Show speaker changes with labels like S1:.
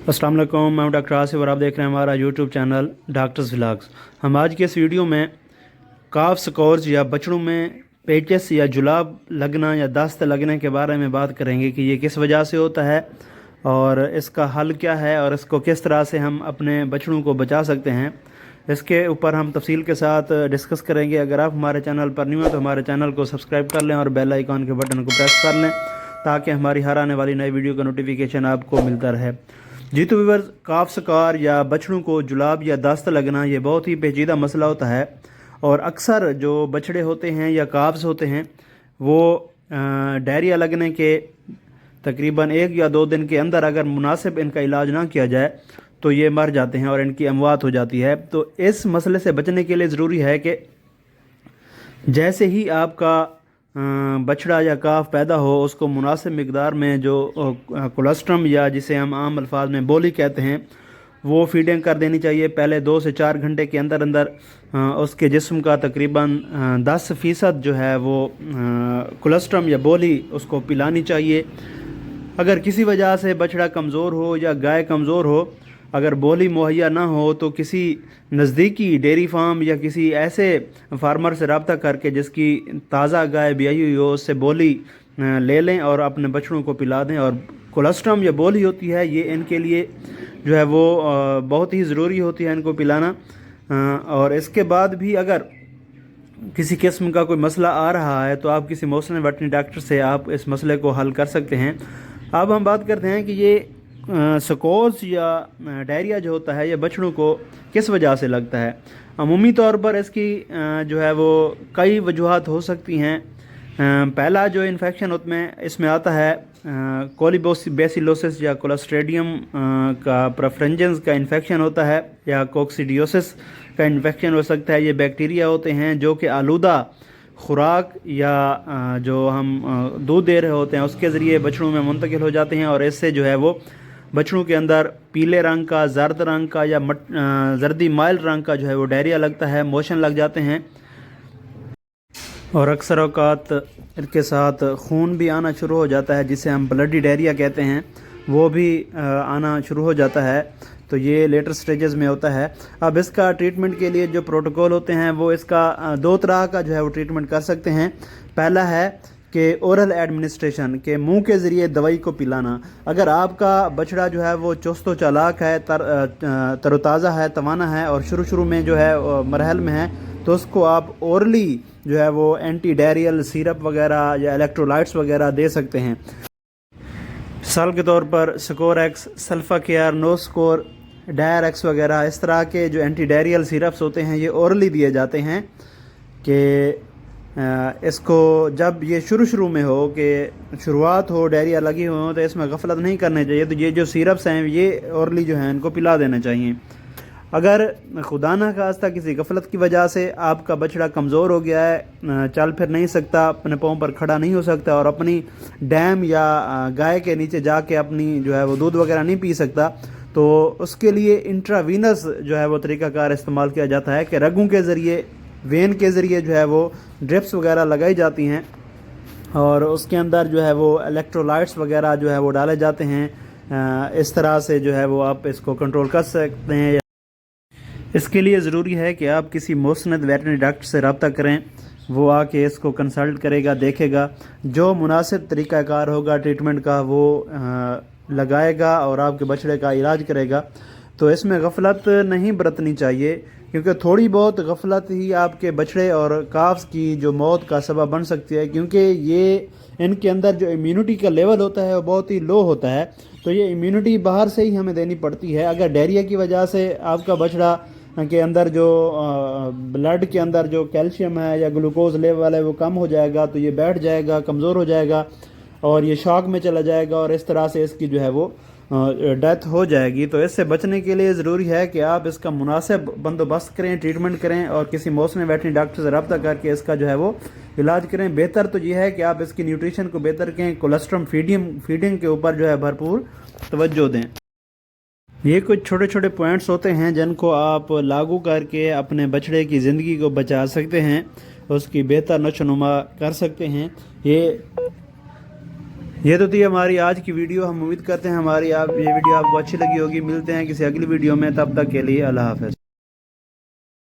S1: अस्सलाम वालेकुम, मैं हूं डॉक्टर आसिफ और आप देख रहे हैं हमारा यूट्यूब चैनल डॉक्टर्स व्लॉग्स। हम आज के इस वीडियो में काफ स्कोर्स या बछड़ों में पेचेस या जुलाब लगना या दस्त लगने के बारे में बात करेंगे कि ये किस वजह से होता है और इसका हल क्या है और इसको किस तरह से हम अपने बछड़ों को बचा सकते हैं। इसके ऊपर हम तफसील के साथ डिस्कस करेंगे। अगर आप हमारे चैनल पर न्यू हैं तो हमारे चैनल को सब्सक्राइब कर लें और बेल आइकॉन के बटन को प्रेस कर लें ताकि हमारी हर आने वाली नई वीडियो का नोटिफिकेशन आपको मिलता रहे। जी तो व्यूअर्स, काफ सकार या बछड़ों को जुलाब या दस्त लगना ये बहुत ही पेचीदा मसला होता है और अक्सर जो बछड़े होते हैं या काफ्स होते हैं वो डायरिया लगने के तकरीबन 1 या 2 दिन के अंदर अगर मुनासिब इनका इलाज ना किया जाए तो ये मर जाते हैं और इनकी अमवात हो जाती है। तो इस मसले से बचने के लिए ज़रूरी है कि जैसे ही आपका बछड़ा या काफ पैदा हो उसको मुनासिब मिकदार में जो कोलेस्ट्रम या जिसे हम आम अल्फाज में बोली कहते हैं वो फीडिंग कर देनी चाहिए। पहले 2 से 4 घंटे के अंदर अंदर उसके जिस्म का तकरीबन 10% जो है वो कोलेस्ट्रम या बोली उसको पिलानी चाहिए। अगर किसी वजह से बछड़ा कमज़ोर हो या गाय कमज़ोर हो, अगर बोली मुहैया ना हो तो किसी नज़दीकी डेयरी फार्म या किसी ऐसे फार्मर से रब्ता करके जिसकी ताज़ा गाय ब्याई हुई हो उससे बोली ले लें और अपने बछड़ों को पिला दें। और कोलेस्ट्रम या बोली होती है ये इनके लिए जो है वो बहुत ही ज़रूरी होती है इनको पिलाना। और इसके बाद भी अगर किसी किस्म का कोई मसला आ रहा है तो आप किसी मौसमी वेटरनरी डॉक्टर से आप इस मसले को हल कर सकते हैं। अब हम बात करते हैं कि ये स्कोर्स या डायरिया जो होता है ये बछड़ों को किस वजह से लगता है। अमूमी तौर पर इसकी जो है वो कई वजूहात हो सकती हैं। पहला जो इन्फेक्शन इसमें आता है कोलिबोसिलोसिस या कोलोस्ट्रेडियम का प्रेफरेंजेंस का इन्फेक्शन होता है या कोक्सीडियोसिस का इन्फेक्शन हो सकता है। ये बैक्टीरिया होते हैं जो कि आलूदा खुराक या जो हम दूध दे रहे होते हैं उसके ज़रिए बछड़ों में मुंतकिल हो जाते हैं और इससे जो है वो बछड़ों के अंदर पीले रंग का, जर्द रंग का या जर्दी माइल रंग का जो है वो डायरिया लगता है, मोशन लग जाते हैं और अक्सर औकात इनके साथ खून भी आना शुरू हो जाता है जिसे हम ब्लडी डायरिया कहते हैं, वो भी आना शुरू हो जाता है। तो ये लेटर स्टेजेस में होता है। अब इसका ट्रीटमेंट के लिए जो प्रोटोकॉल होते हैं वो इसका 2 तरह का जो है वो ट्रीटमेंट कर सकते हैं। पहला है कि ओरल एडमिनिस्ट्रेशन के मुंह के ज़रिए दवाई को पिलाना। अगर आपका बछड़ा जो है वो चुस्त व चालाक है, तरोताज़ा है, तवाना है और शुरू में जो है मरहल में है तो उसको आप ओरली जो है वो एंटी डायरियल सिरप वगैरह या इलेक्ट्रोलाइट्स वगैरह दे सकते हैं। मिसाल के तौर पर स्कोर एक्स, सल्फा केयर, नो स्कोर, डायर एक्स वगैरह इस तरह के जो एंटी डायरियल सिरप्स होते हैं ये ओरली दिए जाते हैं कि इसको जब ये शुरू में हो कि शुरुआत हो, डायरिया लगी हो तो इसमें गफलत नहीं करनी चाहिए। तो ये जो सिरप्स हैं ये ओरली जो हैं इनको पिला देना चाहिए। अगर खुदा न खास्ता किसी गफलत की वजह से आपका बछड़ा कमज़ोर हो गया है, चल फिर नहीं सकता, अपने पाँव पर खड़ा नहीं हो सकता और अपनी डैम या गाय के नीचे जाके अपनी जो है वो दूध वगैरह नहीं पी सकता, तो उसके लिए इंट्रावीनस जो है वो तरीक़ाकार इस्तेमाल किया जाता है कि रगों के ज़रिए, वेन के ज़रिए जो है वो ड्रिप्स वगैरह लगाई जाती हैं और उसके अंदर जो है वो इलेक्ट्रोलाइट्स वगैरह जो है वो डाले जाते हैं। इस तरह से जो है वो आप इसको कंट्रोल कर सकते हैं। इसके लिए ज़रूरी है कि आप किसी मुस्नद वेटरनरी डॉक्टर से रब्ता करें, वो आके इसको कंसल्ट करेगा, देखेगा, जो मुनासिब तरीक़ाकार होगा ट्रीटमेंट का वो लगाएगा और आपके बछड़े का इलाज करेगा। तो इसमें गफलत नहीं बरतनी चाहिए क्योंकि थोड़ी बहुत गफलत ही आपके बछड़े और काफ्स की जो मौत का सबब बन सकती है, क्योंकि ये इनके अंदर जो इम्यूनिटी का लेवल होता है वो बहुत ही लो होता है। तो ये इम्यूनिटी बाहर से ही हमें देनी पड़ती है। अगर डायरिया की वजह से आपका बछड़ा के अंदर जो ब्लड के अंदर जो कैल्शियम है या ग्लूकोज लेवल है वो कम हो जाएगा तो ये बैठ जाएगा, कमज़ोर हो जाएगा और ये शॉक में चला जाएगा और इस तरह से इसकी जो है वो डेथ हो जाएगी। तो इससे बचने के लिए ज़रूरी है कि आप इसका मुनासिब बंदोबस्त करें, ट्रीटमेंट करें और किसी मौसमी वेटरनरी डॉक्टर से रब्ता करके इसका जो है वो इलाज करें। बेहतर तो ये है कि आप इसकी न्यूट्रिशन को बेहतर करें, कोलेस्ट्रम फीडिंग के ऊपर जो है भरपूर तवज्जो दें। ये कुछ छोटे छोटे पॉइंट्स होते हैं जिनको आप लागू करके अपने बछड़े की ज़िंदगी को बचा सकते हैं, उसकी बेहतर नशोनुमा कर सकते हैं। یہ تو تھی ہماری آج کی ویڈیو. ہم امید کرتے ہیں ہماری یہ ویڈیو آپ کو اچھی لگی ہوگی. ملتے ہیں کسی اگلی ویڈیو میں, تب تک کے لیے اللہ حافظ.